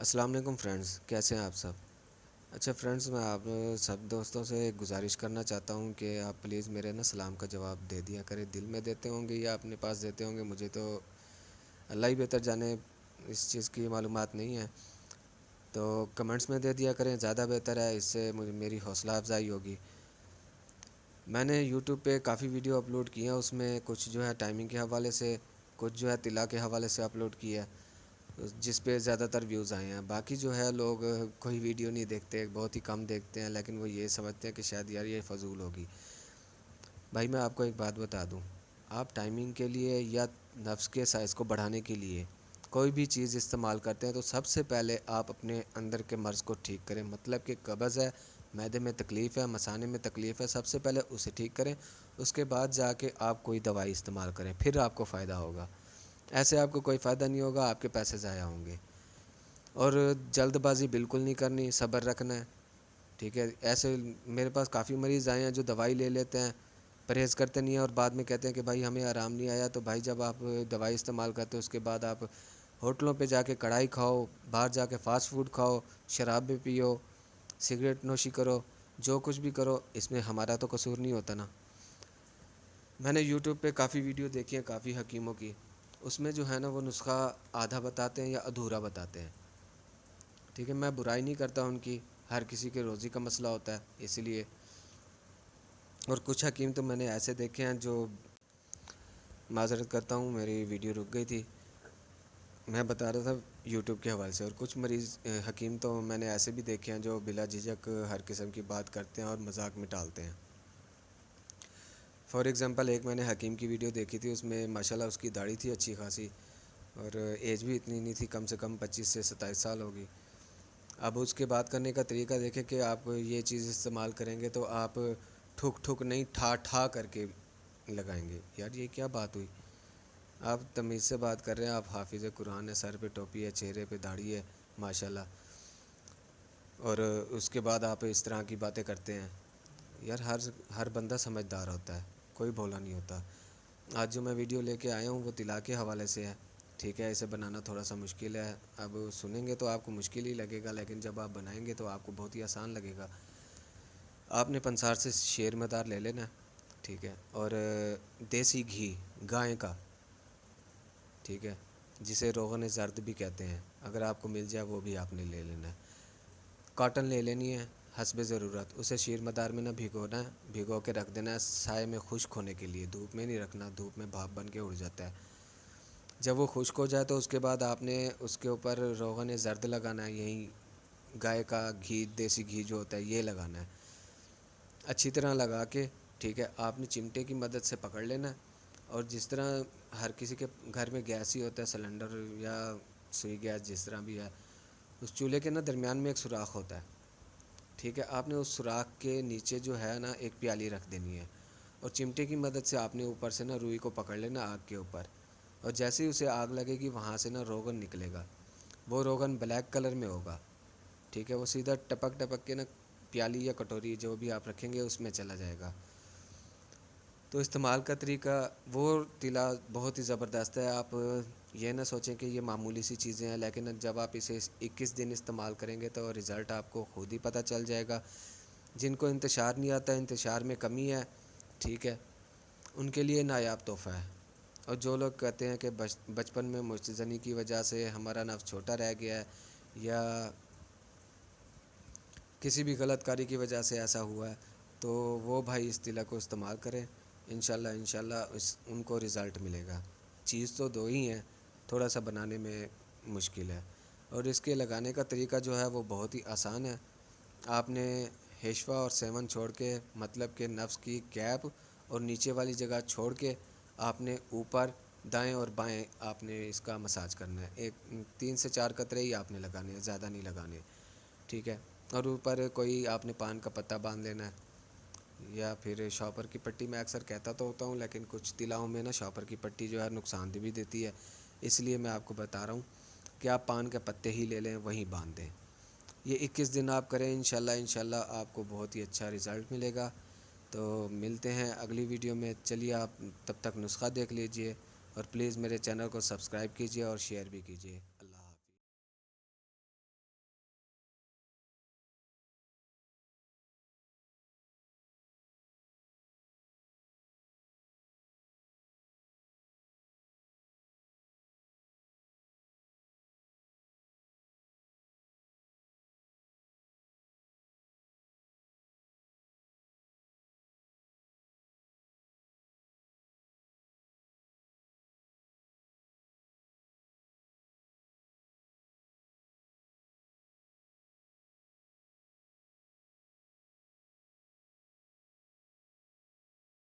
السلام علیکم فرینڈز، کیسے ہیں آپ سب؟ اچھا فرینڈز، میں آپ سب دوستوں سے ایک گزارش کرنا چاہتا ہوں کہ آپ پلیز میرے سلام کا جواب دے دیا کریں۔ دل میں دیتے ہوں گے یا اپنے پاس دیتے ہوں گے، مجھے تو اللہ ہی بہتر جانے، اس چیز کی معلومات نہیں ہے، تو کمنٹس میں دے دیا کریں، زیادہ بہتر ہے، اس سے میری حوصلہ افزائی ہوگی۔ میں نے یوٹیوب پہ کافی ویڈیو اپلوڈ کی ہیں، اس میں کچھ جو ہے ٹائمنگ کے حوالے سے، کچھ جو ہے طلا کے حوالے سے اپلوڈ کی ہے، جس پہ زیادہ تر ویوز آئے ہیں۔ باقی جو ہے لوگ کوئی ویڈیو نہیں دیکھتے، بہت ہی کم دیکھتے ہیں، لیکن وہ یہ سمجھتے ہیں کہ شاید یار یہ فضول ہوگی۔ بھائی میں آپ کو ایک بات بتا دوں، آپ ٹائمنگ کے لیے یا نفس کے سائز کو بڑھانے کے لیے کوئی بھی چیز استعمال کرتے ہیں تو سب سے پہلے آپ اپنے اندر کے مرض کو ٹھیک کریں، مطلب کہ قبض ہے، معدے میں تکلیف ہے، مثانے میں تکلیف ہے، سب سے پہلے اسے ٹھیک کریں، اس کے بعد جا کے آپ کوئی دوائی استعمال کریں، پھر آپ کو فائدہ ہوگا۔ ایسے آپ کو کوئی فائدہ نہیں ہوگا، آپ کے پیسے ضائع ہوں گے۔ اور جلد بازی بالکل نہیں کرنی، صبر رکھنا ہے، ٹھیک ہے؟ ایسے میرے پاس کافی مریض آئے ہیں جو دوائی لے لیتے ہیں، پرہیز کرتے نہیں ہیں، اور بعد میں کہتے ہیں کہ بھائی ہمیں آرام نہیں آیا۔ تو بھائی جب آپ دوائی استعمال کرتے ہو، اس کے بعد آپ ہوٹلوں پہ جا کے کڑھائی کھاؤ، باہر جا کے فاسٹ فوڈ کھاؤ، شراب بھی پیو، سگریٹ نوشی کرو، جو کچھ بھی کرو، اس میں ہمارا تو قصور نہیں ہوتا نا۔ میں نے یوٹیوب پہ کافی ویڈیو دیکھی ہیں کافی حکیموں کی، اس میں جو ہے نا وہ نسخہ آدھا بتاتے ہیں یا ادھورا بتاتے ہیں، ٹھیک ہے؟ میں برائی نہیں کرتا ان کی، ہر کسی کے روزی کا مسئلہ ہوتا ہے، اسی لیے۔ اور کچھ حکیم تو میں نے ایسے دیکھے ہیں جو، معذرت کرتا ہوں میری ویڈیو رک گئی تھی، میں بتا رہا تھا یوٹیوب کے حوالے سے، اور کچھ مریض حکیم تو میں نے ایسے بھی دیکھے ہیں جو بلا جھجک ہر قسم کی بات کرتے ہیں اور مذاق میں ٹالتے ہیں۔ فار ایگزامپل ایک میں نے حکیم کی ویڈیو دیکھی تھی، اس میں ماشاءاللہ اس کی داڑھی تھی اچھی خاصی، اور ایج بھی اتنی نہیں تھی، کم سے کم 25 سے 27 سال ہوگی۔ اب اس کے بات کرنے کا طریقہ دیکھیں کہ آپ یہ چیز استعمال کریں گے تو آپ ٹھک ٹھک نہیں، ٹھا ٹھا کر کے لگائیں گے۔ یار یہ کیا بات ہوئی؟ آپ تمیز سے بات کر رہے ہیں، آپ حافظ قرآن ہے، سر پہ ٹوپی ہے، چہرے پہ داڑھی ہے ماشاءاللہ، اور اس کے بعد آپ اس طرح کی باتیں کرتے ہیں۔ یار ہر بندہ سمجھدار ہوتا ہے، کوئی بولا نہیں ہوتا۔ آج جو میں ویڈیو لے کے آیا ہوں وہ طلا کے حوالے سے ہے، ٹھیک ہے؟ اسے بنانا تھوڑا سا مشکل ہے، اب سنیں گے تو آپ کو مشکل ہی لگے گا، لیکن جب آپ بنائیں گے تو آپ کو بہت ہی آسان لگے گا۔ آپ نے پنسار سے شیر مدار لے لینا، ٹھیک ہے؟ اور دیسی گھی گائے کا، ٹھیک ہے، جسے روغن زرد بھی کہتے ہیں، اگر آپ کو مل جائے وہ بھی آپ نے لے لینا ہے۔ کاٹن لے لینی ہے حسب ضرورت، اسے شیر مدار میں نہ بھگونا ہے، بھگو کے رکھ دینا ہے سائے میں خشک ہونے کے لیے، دھوپ میں نہیں رکھنا، دھوپ میں بھاپ بن کے اڑ جاتا ہے۔ جب وہ خشک ہو جائے تو اس کے بعد آپ نے اس کے اوپر روغن زرد لگانا ہے، یہی گائے کا گھی، دیسی گھی جو ہوتا ہے یہ لگانا ہے، اچھی طرح لگا کے، ٹھیک ہے؟ آپ نے چمٹے کی مدد سے پکڑ لینا ہے، اور جس طرح ہر کسی کے گھر میں گیس ہی ہوتا ہے، سلنڈر یا سوئی گیس جس طرح بھی ہے، اس چولہے کے نا درمیان میں ایک سوراخ ہوتا ہے، ٹھیک ہے؟ آپ نے اس سوراخ کے نیچے جو ہے نا ایک پیالی رکھ دینی ہے، اور چمٹے کی مدد سے آپ نے اوپر سے نا روئی کو پکڑ لینا آگ کے اوپر، اور جیسے ہی اسے آگ لگے گی وہاں سے نا روغن نکلے گا، وہ روغن بلیک کلر میں ہوگا، ٹھیک ہے؟ وہ سیدھا ٹپک ٹپک کے نا پیالی یا کٹوری جو بھی آپ رکھیں گے اس میں چلا جائے گا۔ تو استعمال کا طریقہ، وہ طلا بہت ہی زبردست ہے، آپ یہ نہ سوچیں کہ یہ معمولی سی چیزیں ہیں، لیکن جب آپ اسے 21 دن استعمال کریں گے تو رزلٹ آپ کو خود ہی پتہ چل جائے گا۔ جن کو انتشار نہیں آتا، انتشار میں کمی ہے، ٹھیک ہے، ان کے لیے نایاب تحفہ ہے۔ اور جو لوگ کہتے ہیں کہ بچپن میں مجتزنی کی وجہ سے ہمارا نفس چھوٹا رہ گیا ہے، یا کسی بھی غلط کاری کی وجہ سے ایسا ہوا ہے، تو وہ بھائی اس طلا کو استعمال کریں، انشاءاللہ ان کو رزلٹ ملے گا۔ چیز تو دو ہی ہیں، تھوڑا سا بنانے میں مشکل ہے، اور اس کے لگانے کا طریقہ جو ہے وہ بہت ہی آسان ہے۔ آپ نے ہیشوا اور سیون چھوڑ کے، مطلب کہ نفس کی کیپ اور نیچے والی جگہ چھوڑ کے، آپ نے اوپر دائیں اور بائیں آپ نے اس کا مساج کرنا ہے، 3 سے 4 قطرے ہی آپ نے لگانے ہیں، زیادہ نہیں لگانے، ٹھیک ہے؟ اور اوپر کوئی آپ نے پان کا پتہ باندھ لینا ہے، یا پھر شاپر کی پٹی، میں اکثر کہتا تو ہوتا ہوں لیکن کچھ طلاؤں میں نا شاپر کی پٹی جو ہے نقصان دہ بھی دیتی ہے، اس لیے میں آپ کو بتا رہا ہوں کہ آپ پان کے پتے ہی لے لیں، وہیں باندھ دیں۔ یہ 21 دن آپ کریں، انشاءاللہ آپ کو بہت ہی اچھا رزلٹ ملے گا۔ تو ملتے ہیں اگلی ویڈیو میں، چلیے آپ تب تک نسخہ دیکھ لیجئے، اور پلیز میرے چینل کو سبسکرائب کیجئے اور شیئر بھی کیجئے۔